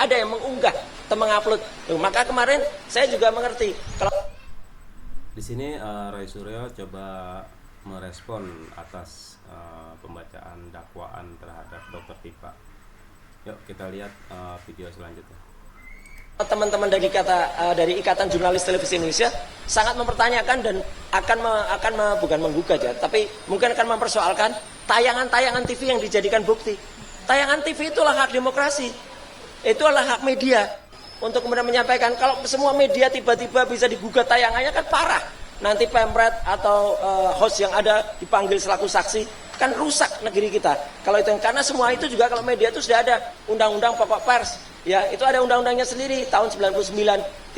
ada yang mengunggah atau mengupload. Maka kemarin saya juga mengerti kalau di sini Roy Suryo coba merespon atas pembacaan dakwaan terhadap Dr. Tifa. Yuk kita lihat video selanjutnya. Teman-teman dari Ikatan Jurnalis Televisi Indonesia sangat mempertanyakan dan akan bukan menggugat ya, tapi mungkin akan mempersoalkan tayangan-tayangan TV yang dijadikan bukti. Tayangan TV itulah hak demokrasi, itu adalah hak media untuk kemudian menyampaikan. Kalau semua media tiba-tiba bisa digugat tayangannya kan parah. Nanti pemret atau host yang ada dipanggil selaku saksi, kan rusak negeri kita. Kalau itu, karena semua itu juga kalau media itu sudah ada undang-undang pokok pers, ya itu ada undang-undangnya sendiri tahun 99,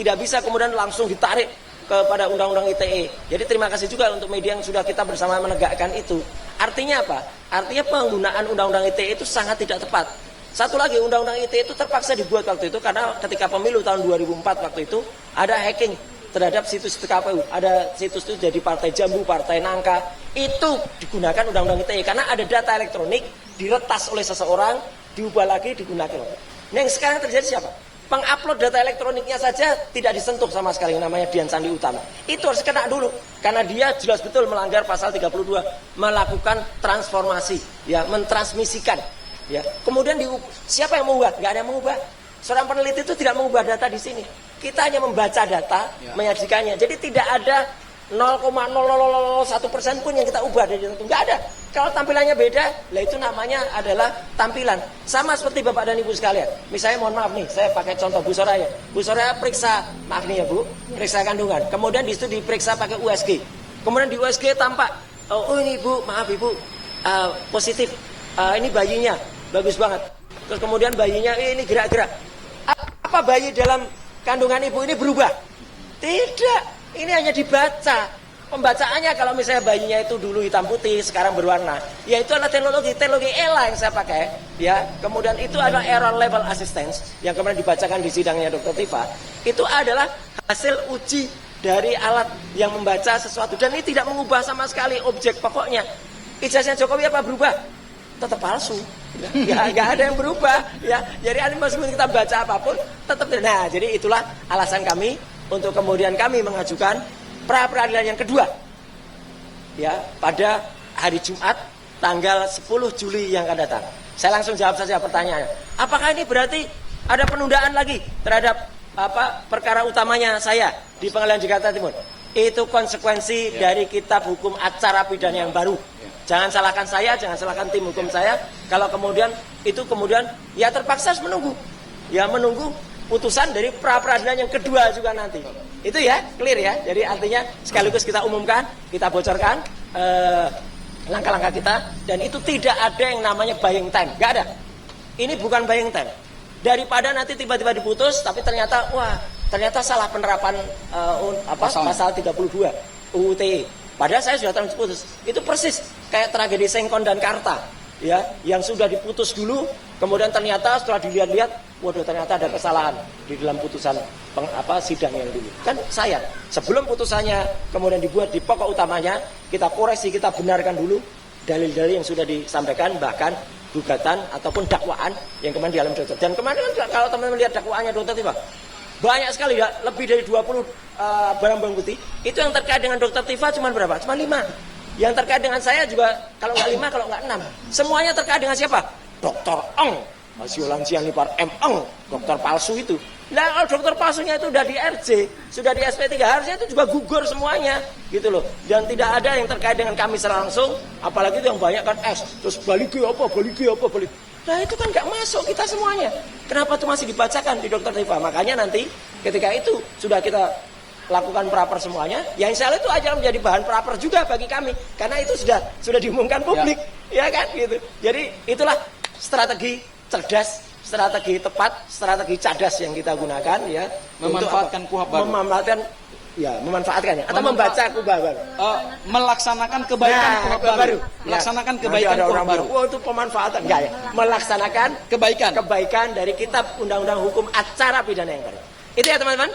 tidak bisa kemudian langsung ditarik kepada undang-undang ITE. Jadi terima kasih juga untuk media yang sudah kita bersama menegakkan itu. Artinya apa? Artinya penggunaan undang-undang ITE itu sangat tidak tepat. Satu lagi, undang-undang ITE itu terpaksa dibuat waktu itu karena ketika pemilu tahun 2004 waktu itu ada hacking terhadap situs KPU, ada situs itu jadi partai jambu, partai nangka, itu digunakan undang-undang ITE karena ada data elektronik diretas oleh seseorang, diubah lagi, digunakan. Nah yang sekarang terjadi siapa? Pengupload data elektroniknya saja tidak disentuh sama sekali, yang namanya Dian Sandi Utama. Itu harus kena dulu karena dia jelas betul melanggar pasal 32, melakukan transformasi, ya, mentransmisikan, ya. Kemudian siapa yang mengubah? Nggak ada yang mengubah. Seorang peneliti itu tidak mengubah data di sini. Kita hanya membaca data, menyajikannya. Jadi tidak ada 0,0001% pun yang kita ubah dari itu. Nggak ada. Kalau tampilannya beda, lah itu namanya adalah tampilan. Sama seperti Bapak dan Ibu sekalian. Misalnya mohon maaf nih, saya pakai contoh Bu Soraya. Bu Soraya periksa, maaf nih ya Bu, periksa kandungan. Kemudian di situ diperiksa pakai USG. Kemudian di USG tampak, oh ini Bu, maaf Ibu, positif. Ini bayinya, bagus banget. Terus kemudian bayinya ini gerak-gerak. Apa bayi dalam kandungan ibu ini berubah? Tidak, ini hanya dibaca. Pembacaannya kalau misalnya bayinya itu dulu hitam putih, sekarang berwarna, ya itu adalah teknologi ELA yang saya pakai, ya. Kemudian itu adalah error level assistance yang kemarin dibacakan di sidangnya Dr. Tifa. Itu adalah hasil uji dari alat yang membaca sesuatu dan ini tidak mengubah sama sekali objek pokoknya. Ijazahnya Jokowi apa berubah? Tetap palsu. Ya, nggak ada yang berubah, ya. Jadi meskipun kita baca apapun, tetap. Nah, jadi itulah alasan kami untuk kemudian kami mengajukan pra peradilan yang kedua, ya, pada hari Jumat tanggal 10 Juli yang akan datang. Saya langsung jawab saja pertanyaannya. Apakah ini berarti ada penundaan lagi terhadap perkara utamanya saya di Pengadilan Jakarta Timur? Itu konsekuensi dari kitab hukum acara pidana yang baru. Jangan salahkan saya, jangan salahkan tim hukum saya. Kalau kemudian ya terpaksa harus menunggu. Ya menunggu putusan dari pra peradilan yang kedua juga nanti. Itu ya, clear ya. Jadi artinya sekaligus kita umumkan, kita bocorkan langkah-langkah kita dan itu tidak ada yang namanya buying time. Gak ada. Ini bukan buying time. Daripada nanti tiba-tiba diputus tapi ternyata salah penerapan pasal 32 UU ITE. Padahal saya sudah putus. Itu persis kayak tragedi Sengkon dan Karta, ya, yang sudah diputus dulu, kemudian ternyata setelah dilihat-lihat, waduh ternyata ada kesalahan di dalam putusan sidang yang dulu. Kan saya sebelum putusannya kemudian dibuat di pokok utamanya, kita koreksi, kita benarkan dulu dalil-dalil yang sudah disampaikan, bahkan gugatan ataupun dakwaan yang kemarin di alam dokter. Dan kemarin kan kalau teman-teman lihat dakwaannya Dr. Tifa, banyak sekali, ya, lebih dari 20 barang bukti. Itu yang terkait dengan Dr. Tifa cuma berapa? Cuma 5. Yang terkait dengan saya juga kalau nggak 5, kalau nggak 6. Semuanya terkait dengan siapa? Dr. Eng, Siolan Sianipar M. Eng, dokter palsu itu. Nah kalau dokter palsunya itu sudah di RJ, sudah di SP3, harusnya itu juga gugur semuanya, gitu loh. Dan tidak ada yang terkait dengan kami secara langsung, apalagi itu yang banyak kan S, terus balik. Nah itu kan nggak masuk kita semuanya. Kenapa itu masih dibacakan di Dr. Tifa? Makanya nanti ketika itu sudah kita lakukan praper semuanya, ya insya Allah itu aja menjadi bahan praper juga bagi kami. Karena itu sudah diumumkan publik, ya kan gitu. Jadi itulah strategi cerdas, strategi tepat, strategi cadas yang kita gunakan, ya. Memanfaatkan KUHP baru. Memanfaatkan ya. Atau membaca KUHP baru. Melaksanakan kebaikan KUHP baru. Melaksanakan kebaikan KUHP baru. Oh itu pemanfaatan. Enggak ya. Melaksanakan kebaikan dari kitab undang-undang hukum acara pidana yang baru. Itu ya teman-teman.